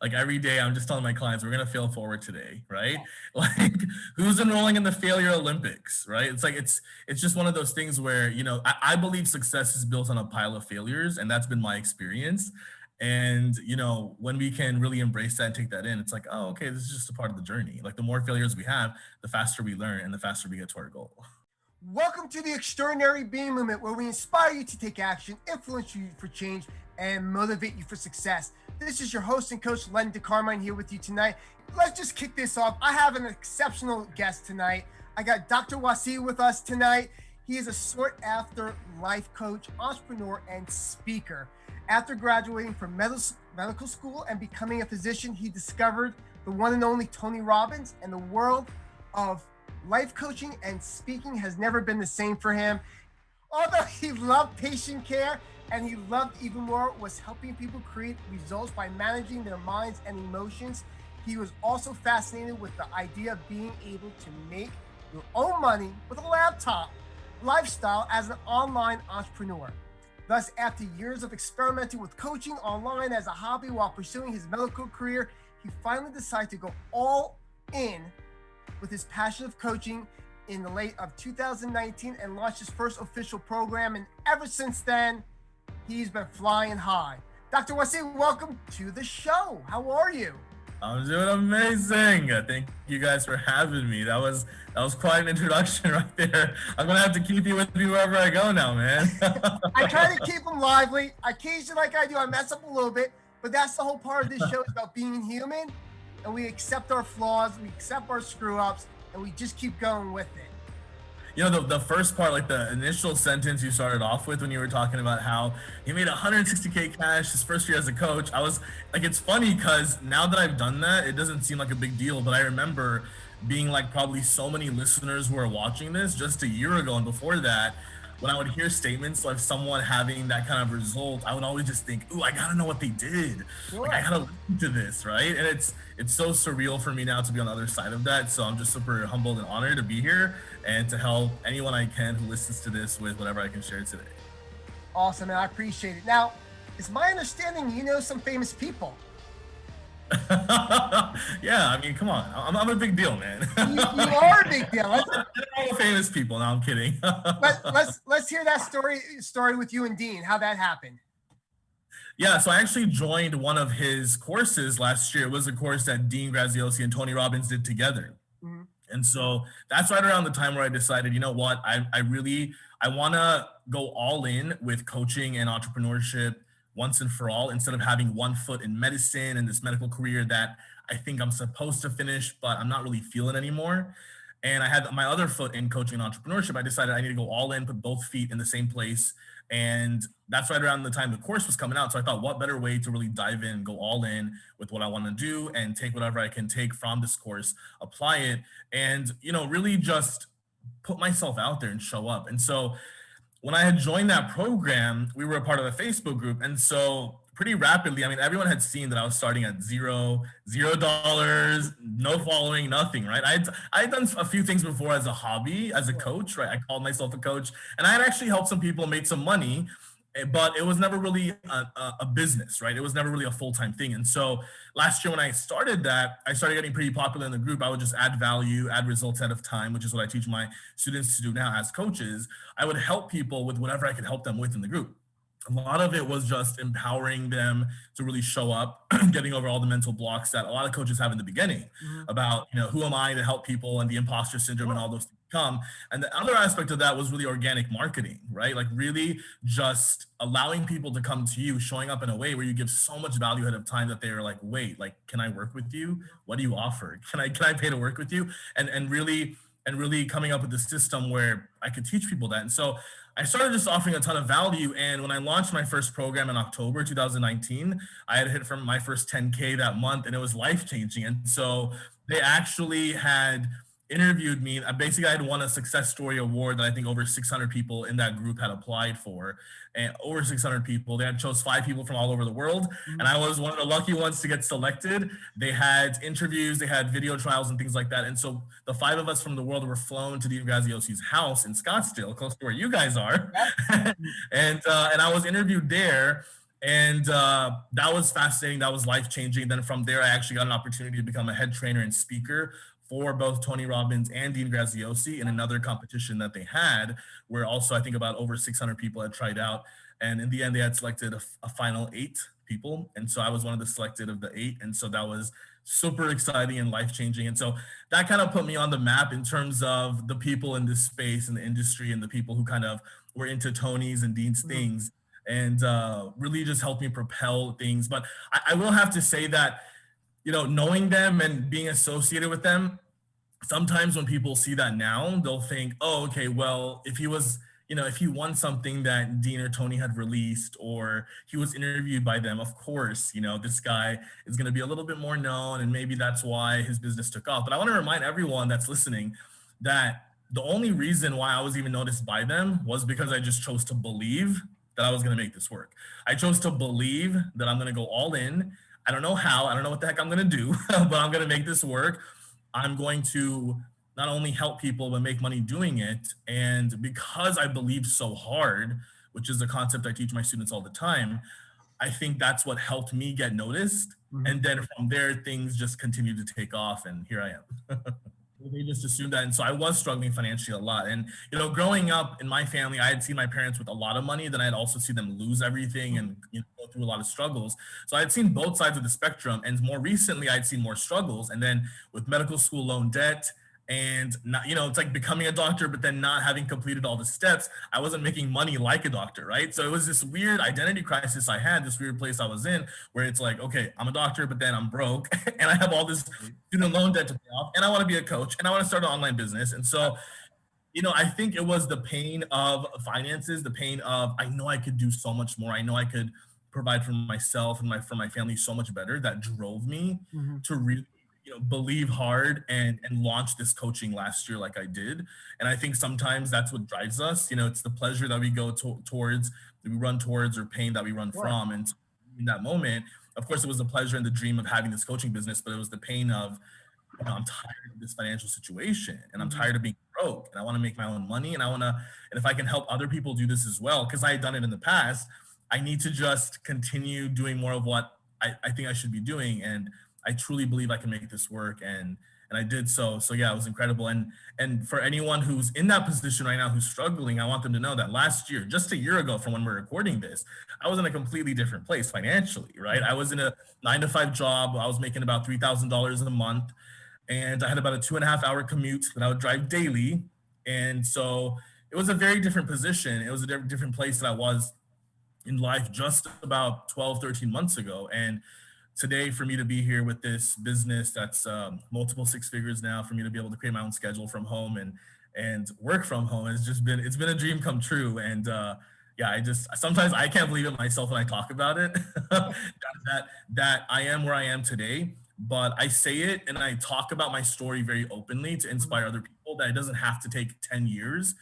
Like every day, I'm just telling my clients, we're gonna fail forward today, right? Like, who's enrolling in the failure Olympics, right? It's just one of those things where I believe success is built on a pile of failures, and that's been my experience. And when we can really embrace that and take that in, it's like, oh, okay, this is just a part of the journey. Like the more failures we have, the faster we learn, and the faster we get to our goal. Welcome to the Extraordinary Being Movement, where we inspire you to take action, influence you for change, and motivate you for success. This is your host and coach, Len DeCarmine, here with you tonight. Let's just kick this off. I have an exceptional guest tonight. I got Dr. Wasi with us tonight. He is a sought-after life coach, entrepreneur, and speaker. After graduating from medical school and becoming a physician, he discovered the one and only Tony Robbins, and the world of life coaching and speaking has never been the same for him. Although he loved patient care, and he loved even more was helping people create results by managing their minds and emotions, he was also fascinated with the idea of being able to make your own money with a laptop lifestyle as an online entrepreneur. Thus, after years of experimenting with coaching online as a hobby while pursuing his medical career, he finally decided to go all in with his passion of coaching in the late of 2019 and launched his first official program. And ever since then, he's been flying high. Dr. Wasi, welcome to the show. How are you? I'm doing amazing. Thank you guys for having me. That was quite an introduction right there. I'm gonna have to keep you with me wherever I go now, man. I try to keep them lively. Occasionally, like I do, I mess up a little bit, but that's the whole part of this show, is about being human, and we accept our flaws, we accept our screw ups, and we just keep going with it. The first part, like the initial sentence you started off with when you were talking about how he made 160K cash his first year as a coach, I was like, it's funny because now that I've done that, it doesn't seem like a big deal. But I remember being like probably so many listeners who are watching this just a year ago and before that, when I would hear statements like someone having that kind of result, I would always just think, ooh, I gotta know what they did. Sure. Like I gotta listen to this, right? And it's so surreal for me now to be on the other side of that. So I'm just super humbled and honored to be here and to help anyone I can who listens to this with whatever I can share today. Awesome, and I appreciate it. Now, it's my understanding you know some famous people. Yeah, I mean, come on. I'm a big deal, man. You are a big deal. All famous people. No, I'm kidding. Let's hear that story with you and Dean, how that happened. Yeah, so I actually joined one of his courses last year. It was a course that Dean Graziosi and Tony Robbins did together. Mm-hmm. And so that's right around the time where I decided, you know what, I want to go all in with coaching and entrepreneurship once and for all, instead of having one foot in medicine and this medical career that I think I'm supposed to finish, but I'm not really feeling anymore. And I had my other foot in coaching and entrepreneurship. I decided I need to go all in, put both feet in the same place. And that's right around the time the course was coming out. So I thought, what better way to really dive in, go all in with what I want to do and take whatever I can take from this course, apply it, and, really just put myself out there and show up. And so when I had joined that program, we were a part of a Facebook group. And so pretty rapidly, I mean, everyone had seen that I was starting at $0, no following, nothing, right? I had done a few things before as a hobby, as a coach, right? I called myself a coach, and I had actually helped some people make some money, but it was never really a business, right? It was never really a full-time thing. And so last year when I started that, I started getting pretty popular in the group. I would just add value, add results out of time, which is what I teach my students to do now as coaches. I would help people with whatever I could help them with in the group. A lot of it was just empowering them to really show up, getting over all the mental blocks that a lot of coaches have in the beginning about, who am I to help people and the imposter syndrome and all those things come. And the other aspect of that was really organic marketing, right? Like really just allowing people to come to you, showing up in a way where you give so much value ahead of time that they're like, wait, like, can I work with you? What do you offer? Can I pay to work with you? And really coming up with a system where I could teach people that. And so I started just offering a ton of value. And when I launched my first program in October 2019, I had hit from my first 10K that month, and it was life-changing. And so they actually had interviewed me. Basically, I had won a success story award that I think over 600 people in that group had applied for. And over 600 people. They had chose 5 people from all over the world. And I was one of the lucky ones to get selected. They had interviews, they had video trials and things like that. And so the 5 of us from the world were flown to Dean Graziosi's house in Scottsdale, close to where you guys are. And I was interviewed there. And that was fascinating. That was life changing. Then from there, I actually got an opportunity to become a head trainer and speaker for both Tony Robbins and Dean Graziosi in another competition that they had, where also I think about over 600 people had tried out. And in the end, they had selected a final 8 people. And so I was one of the selected of the 8. And so that was super exciting and life changing. And so that kind of put me on the map in terms of the people in this space and the industry and the people who kind of were into Tony's and Dean's things, and really just helped me propel things. But I will have to say that, knowing them and being associated with them, sometimes when people see that now, they'll think, oh, okay, well, if he won something that Dean or Tony had released, or he was interviewed by them, of course, this guy is going to be a little bit more known, and maybe that's why his business took off. But I want to remind everyone that's listening that the only reason why I was even noticed by them was because I just chose to believe that I was going to make this work. I chose to believe that I'm going to go all in. I don't know how, I don't know what the heck I'm going to do, but I'm going to make this work. I'm going to not only help people, but make money doing it. And because I believe so hard, which is a concept I teach my students all the time, I think that's what helped me get noticed. And then from there, things just continue to take off, and here I am. They just assumed that. And so I was struggling financially a lot. And, growing up in my family, I had seen my parents with a lot of money. Then I'd also see them lose everything and go through a lot of struggles. So I had seen both sides of the spectrum. And more recently, I'd seen more struggles. And then with medical school loan debt, and not, it's like becoming a doctor, but then not having completed all the steps, I wasn't making money like a doctor, right? So it was this weird identity crisis I had, this weird place I was in, where it's like, okay, I'm a doctor, but then I'm broke, and I have all this student loan debt to pay off, and I want to be a coach, and I want to start an online business. And so, I think it was the pain of finances, the pain of, I know I could do so much more. I know I could provide for myself and for my family so much better, that drove me to really believe hard and launch this coaching last year like I did. And I think sometimes that's what drives us. It's the pleasure that we go towards, that we run towards, or pain that we run from. And in that moment, of course, it was the pleasure and the dream of having this coaching business, but it was the pain of, I'm tired of this financial situation, and I'm tired of being broke, and I want to make my own money, and and if I can help other people do this as well, because I had done it in the past, I need to just continue doing more of what I think I should be doing. And I truly believe I can make this work, and I did so. So yeah, it was incredible. And for anyone who's in that position right now, who's struggling, I want them to know that last year, just a year ago from when we're recording this, I was in a completely different place financially, right? I was in a 9-to-5 job. I was making about $3,000 a month, and I had about a 2.5-hour commute that I would drive daily. And so it was a very different position. It was a different place that I was in life just about 12, 13 months ago. And today, for me to be here with this business that's multiple 6 figures now, for me to be able to create my own schedule from home and work from home, it's been a dream come true. And yeah, sometimes I can't believe it myself when I talk about it, that I am where I am today. But I say it and I talk about my story very openly to inspire other people, that it doesn't have to take 10 years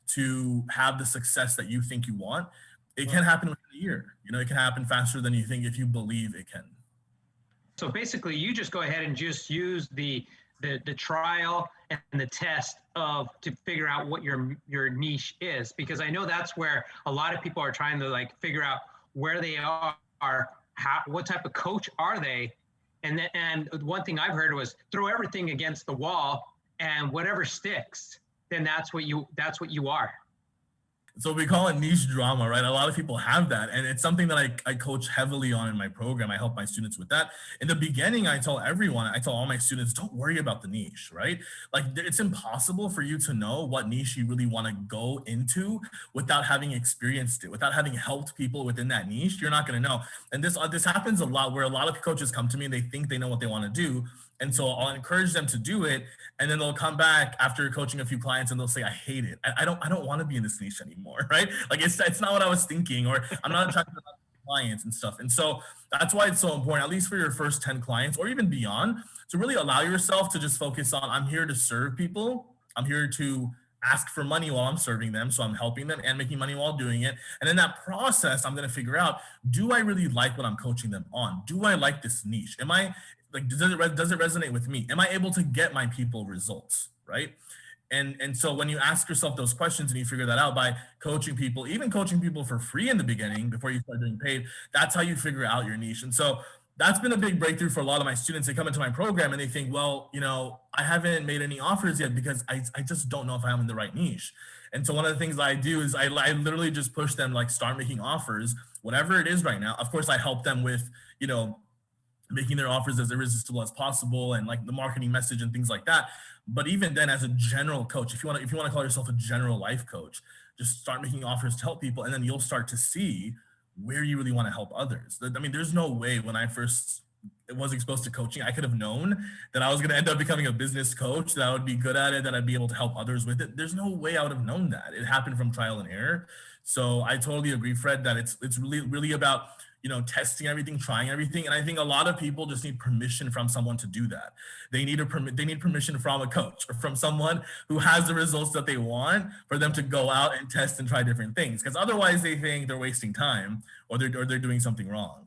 to have the success that you think you want. It can happen within a year. It can happen faster than you think if you believe it can. So basically, you just go ahead and just use the trial and the test to figure out what your niche is, because I know that's where a lot of people are trying to figure out where they are, what type of coach are they, and one thing I've heard was throw everything against the wall, and whatever sticks, then that's what you are. So we call it niche drama, right? A lot of people have that. And it's something that I coach heavily on in my program. I help my students with that. In the beginning, I tell all my students, don't worry about the niche, right? It's impossible for you to know what niche you really want to go into without having experienced it, without having helped people within that niche. You're not going to know. And this happens a lot, where a lot of coaches come to me and they think they know what they want to do. And so I'll encourage them to do it. And then they'll come back after coaching a few clients and they'll say, I hate it. I don't want to be in this niche anymore, right? It's not what I was thinking, or I'm not attracted to clients and stuff. And so that's why it's so important, at least for your first 10 clients or even beyond, to really allow yourself to just focus on, I'm here to serve people. I'm here to ask for money while I'm serving them. So I'm helping them and making money while doing it. And in that process, I'm going to figure out, do I really like what I'm coaching them on? Do I like this niche? Does it resonate with me? Am I able to get my people results, right? And so when you ask yourself those questions and you figure that out by coaching people, even coaching people for free in the beginning before you start doing paid, that's how you figure out your niche. And so that's been a big breakthrough for a lot of my students. They come into my program and they think, well, I haven't made any offers yet because I just don't know if I'm in the right niche. And so one of the things that I do is I literally just push them, like, start making offers, whatever it is right now. Of course, I help them with, making their offers as irresistible as possible and like the marketing message and things like that. But even then, as a general coach, if you want to call yourself a general life coach, just start making offers to help people, and then you'll start to see where you really want to help others. I mean, there's no way when I first was exposed to coaching, I could have known that I was going to end up becoming a business coach, that I would be good at it, that I'd be able to help others with it. There's no way I would have known that. It happened from trial and error. So I totally agree, Fred, that it's really about testing everything, trying everything. And I think a lot of people just need permission from someone to do that. They need permission from a coach or from someone who has the results that they want for them to go out and test and try different things. Because otherwise they think they're wasting time or they're doing something wrong.